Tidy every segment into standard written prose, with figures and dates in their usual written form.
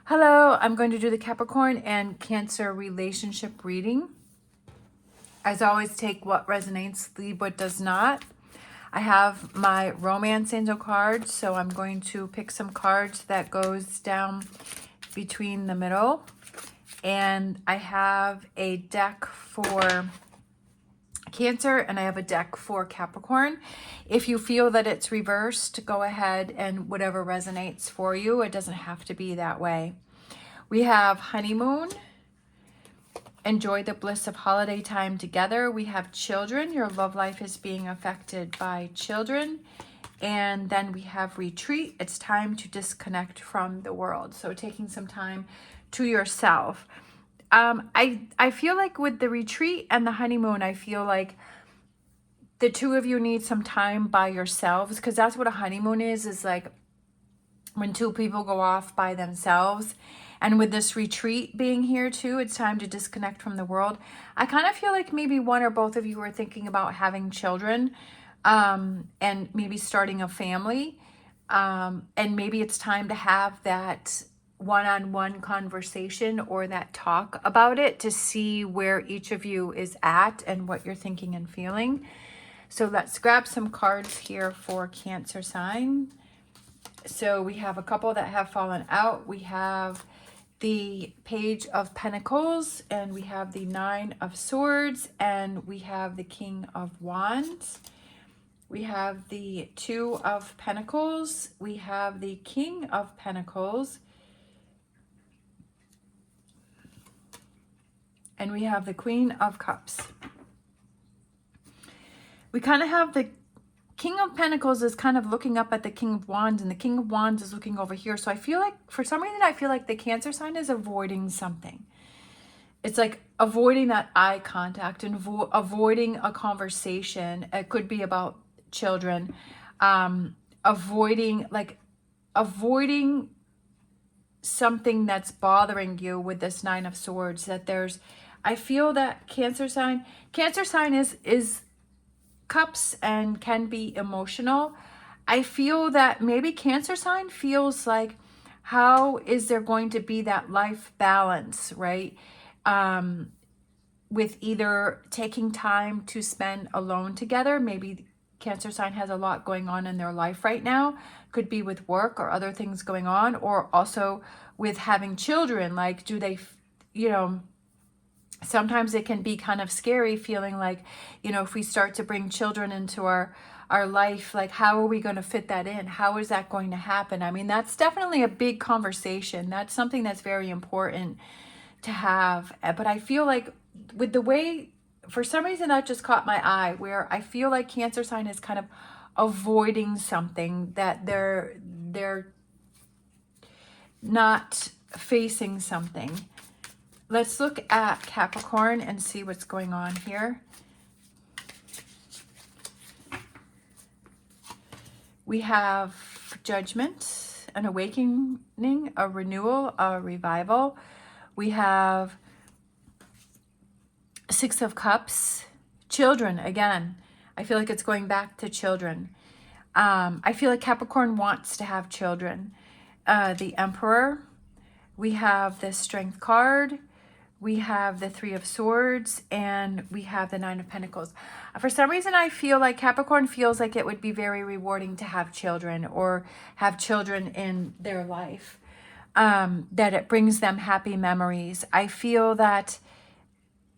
Hello, I'm going to do the Capricorn and Cancer relationship reading. As always, take what resonates, leave what does not. I have my romance angel cards, so I'm going to pick some cards that goes down between the middle. And I have a deck for Cancer and I have a deck for Capricorn. If you feel that it's reversed, go ahead and whatever resonates for you. It doesn't have to be that way. We have honeymoon. Enjoy the bliss of holiday time together. We have children. Your love life is being affected by children. And then we have retreat. It's time to disconnect from the world. So taking some time to yourself. I feel like with the retreat and the honeymoon, I feel like the two of you need some time by yourselves, because that's what a honeymoon is like when two people go off by themselves. And with this retreat being here too, it's time to disconnect from the world. I kind of feel like maybe one or both of you are thinking about having children, and maybe starting a family. And maybe it's time to have that one-on-one conversation or that talk about it to see where each of you is at and what you're thinking and feeling. So let's grab some cards here for Cancer sign. So we have a couple that have fallen out. We have the Page of Pentacles, and we have the Nine of Swords, and we have the King of Wands. We have the Two of Pentacles. We have the King of Pentacles. And we have the Queen of Cups. We kind of have the King of Pentacles is kind of looking up at the King of Wands, and the King of Wands is looking over here. So I feel like, for some reason, I feel like the Cancer sign is avoiding something. It's like avoiding that eye contact and avoiding a conversation. It could be about children. Avoiding something that's bothering you with this Nine of Swords. I feel that Cancer sign is Cups and can be emotional. I feel that maybe Cancer sign feels like, how is there going to be that life balance, right? With either taking time to spend alone together. Maybe Cancer sign has a lot going on in their life right now. Could be with work or other things going on, or also with having children. Like, do they, sometimes it can be kind of scary feeling like, if we start to bring children into our life, like, how are we going to fit that in? How is that going to happen? I mean, that's definitely a big conversation. That's something that's very important to have. But I feel like with the way, for some reason, that just caught my eye, where I feel like Cancer sign is kind of avoiding something, that they're not facing something. Let's look at Capricorn and see what's going on here. We have judgment, an awakening, a renewal, a revival. We have Six of Cups, children again. I feel like it's going back to children. I feel like Capricorn wants to have children. The Emperor. We have the Strength card. We have the Three of Swords, and we have the Nine of Pentacles. For some reason, I feel like Capricorn feels like it would be very rewarding to have children, or have children in their life, that it brings them happy memories. I feel that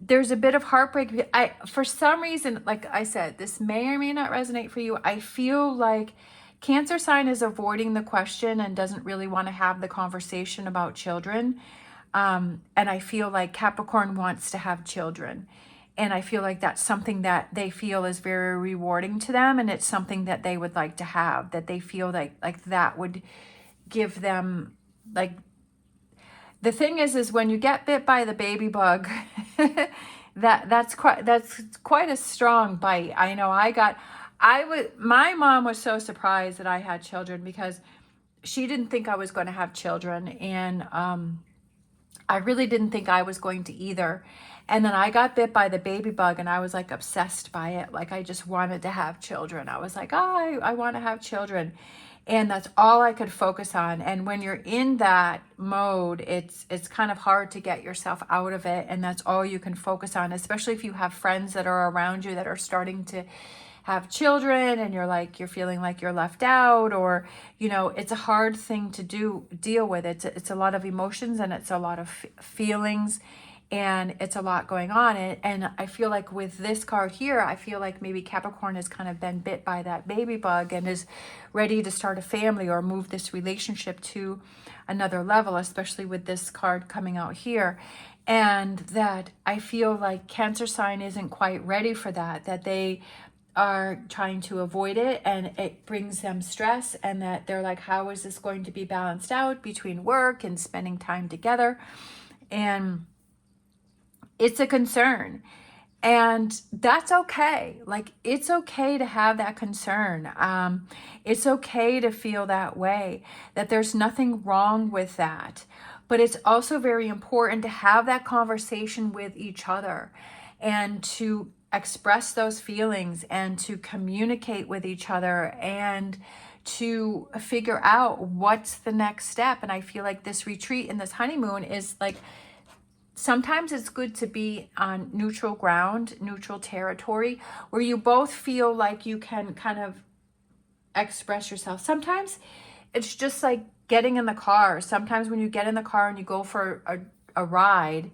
there's a bit of heartbreak. For some reason, like I said, this may or may not resonate for you. I feel like Cancer sign is avoiding the question and doesn't really want to have the conversation about children. And I feel like Capricorn wants to have children. And I feel like that's something that they feel is very rewarding to them. And it's something that they would like to have, that they feel like that would give them, like, the thing is when you get bit by the baby bug, that's quite a strong bite. I know my mom was so surprised that I had children, because she didn't think I was going to have children. And, I really didn't think I was going to either. And then I got bit by the baby bug, and I was like obsessed by it. Like, I just wanted to have children. I was like, oh, I want to have children. And that's all I could focus on. And when you're in that mode, it's kind of hard to get yourself out of it. And that's all you can focus on, especially if you have friends that are around you that are starting to have children and you're feeling like you're left out, or, it's a hard thing to deal with. It's a lot of emotions, and it's a lot of feelings, and it's a lot going on. And I feel like with this card here, I feel like maybe Capricorn has kind of been bit by that baby bug and is ready to start a family or move this relationship to another level, especially with this card coming out here. And that I feel like Cancer sign isn't quite ready for that they are trying to avoid it, and it brings them stress, and that they're like, how is this going to be balanced out between work and spending time together? And it's a concern, and that's okay. Like, it's okay to have that concern. It's okay to feel that way, that there's nothing wrong with that. But it's also very important to have that conversation with each other and to express those feelings and to communicate with each other and to figure out what's the next step. And I feel like this retreat and this honeymoon is like, sometimes it's good to be on neutral ground, neutral territory, where you both feel like you can kind of express yourself. Sometimes it's just like getting in the car. Sometimes when you get in the car and you go for a ride,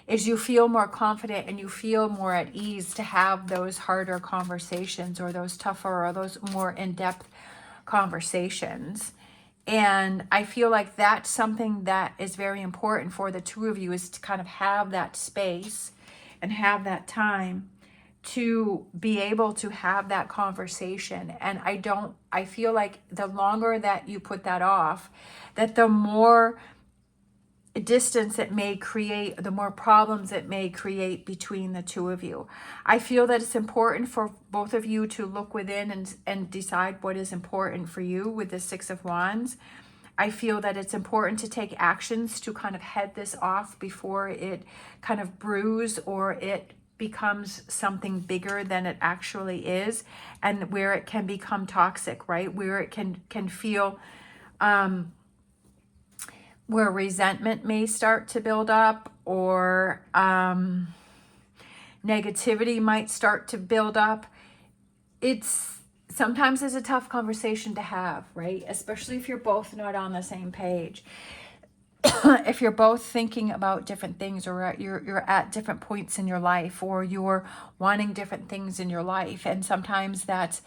is you feel more confident and you feel more at ease to have those harder conversations, or those tougher, or those more in-depth conversations. And I feel like that's something that is very important for the two of you, is to kind of have that space and have that time to be able to have that conversation. And I feel like the longer that you put that off, that the more distance it may create, the more problems it may create between the two of you. I feel that it's important for both of you to look within and decide what is important for you with the Six of Wands. I feel that it's important to take actions to kind of head this off before it kind of brews, or it becomes something bigger than it actually is, and where it can become toxic, right? Where it can feel where resentment may start to build up, or negativity might start to build up. Sometimes it's a tough conversation to have, right? Especially if you're both not on the same page. If you're both thinking about different things, or you're at different points in your life, or you're wanting different things in your life. And sometimes that's,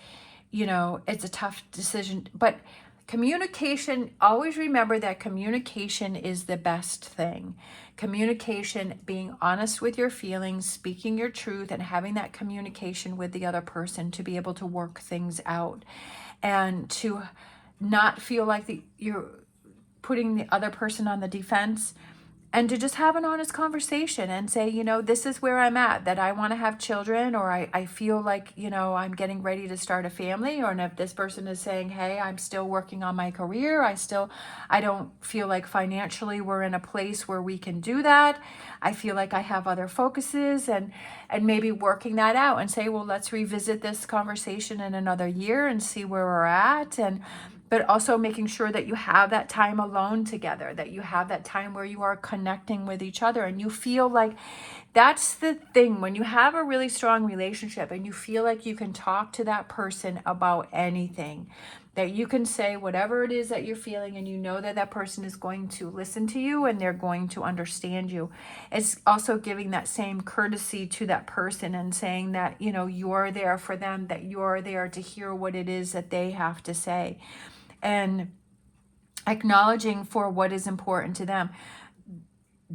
it's a tough decision. But communication, always remember that communication is the best thing. Communication, being honest with your feelings, speaking your truth, and having that communication with the other person to be able to work things out, and to not feel like you're putting the other person on the defense, and to just have an honest conversation and say, this is where I'm at, that I want to have children, or I feel like, I'm getting ready to start a family. Or, and if this person is saying, hey, I'm still working on my career, I don't feel like financially we're in a place where we can do that. I feel like I have other focuses, and maybe working that out and say, well, let's revisit this conversation in another year and see where we're at. But also making sure that you have that time alone together, that you have that time where you are connecting with each other, and you feel like that's the thing. When you have a really strong relationship and you feel like you can talk to that person about anything, that you can say whatever it is that you're feeling, and you know that that person is going to listen to you and they're going to understand you. It's also giving that same courtesy to that person and saying that, you're there for them, that you're there to hear what it is that they have to say, and acknowledging for what is important to them.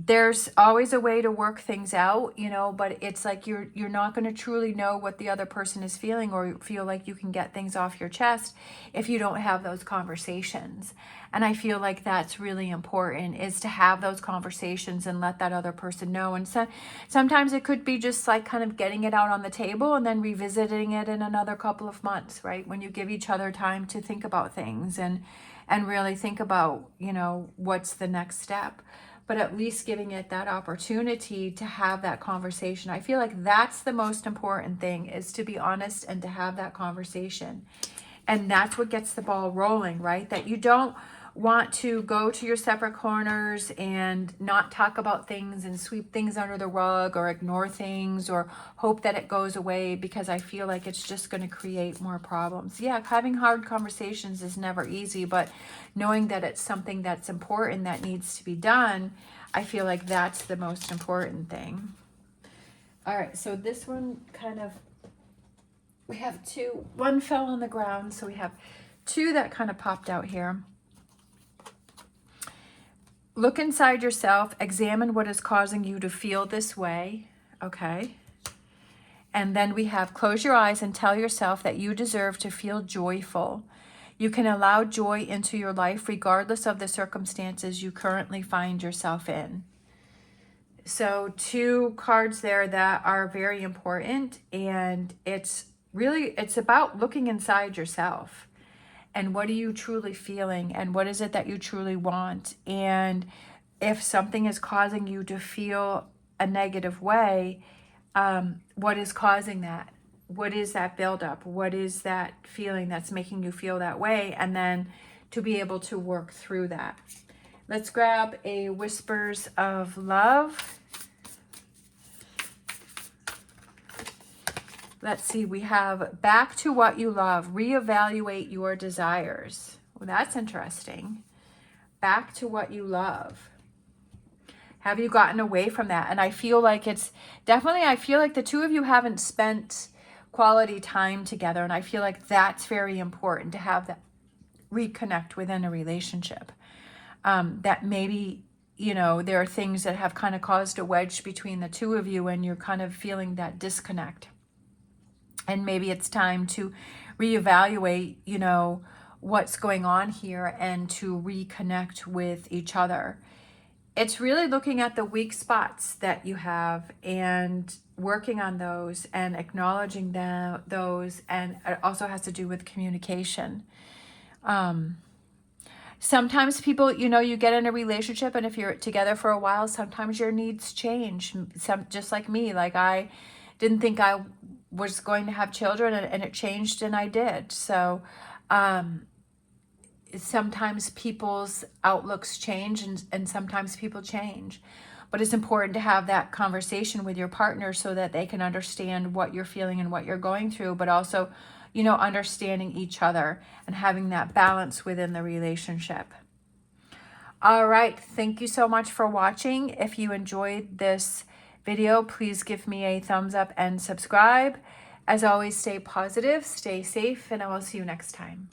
There's always a way to work things out, but it's like you're not going to truly know what the other person is feeling, or feel like you can get things off your chest, if you don't have those conversations. And I feel like that's really important, is to have those conversations and let that other person know. And sometimes it could be just like kind of getting it out on the table and then revisiting it in another couple of months, right? When you give each other time to think about things and really think about, what's the next step. But at least giving it that opportunity to have that conversation. I feel like that's the most important thing, is to be honest and to have that conversation. And that's what gets the ball rolling, right? That you don't want to go to your separate corners and not talk about things and sweep things under the rug or ignore things or hope that it goes away, because I feel like it's just going to create more problems. Yeah, having hard conversations is never easy, but knowing that it's something that's important that needs to be done, I feel like that's the most important thing. All right, so this one kind of, we have two. One fell on the ground, so we have two that kind of popped out here. Look inside yourself, examine what is causing you to feel this way, okay? And then we have close your eyes and tell yourself that you deserve to feel joyful. You can allow joy into your life regardless of the circumstances you currently find yourself in. So two cards there that are very important, and it's about looking inside yourself. And what are you truly feeling? And what is it that you truly want? And if something is causing you to feel a negative way, what is causing that? What is that buildup? What is that feeling that's making you feel that way? And then to be able to work through that. Let's grab a Whispers of Love. Let's see, we have back to what you love. Reevaluate your desires. Well, that's interesting. Back to what you love. Have you gotten away from that? And I feel like it's definitely, I feel like the two of you haven't spent quality time together. And I feel like that's very important to have that reconnect within a relationship. That maybe, you know, there are things that have kind of caused a wedge between the two of you and you're kind of feeling that disconnect. And maybe it's time to reevaluate, you know, what's going on here and to reconnect with each other. It's really looking at the weak spots that you have and working on those and acknowledging those. And it also has to do with communication. Sometimes people, you know, you get in a relationship, and if you're together for a while, sometimes your needs change. Just like me, like I didn't think I was going to have children, and it changed, and I did. So sometimes people's outlooks change, and sometimes people change. But it's important to have that conversation with your partner so that they can understand what you're feeling and what you're going through, but also, you know, understanding each other and having that balance within the relationship. All right, thank you so much for watching. If you enjoyed this video, please give me a thumbs up and subscribe. As always, stay positive, stay safe, and I will see you next time.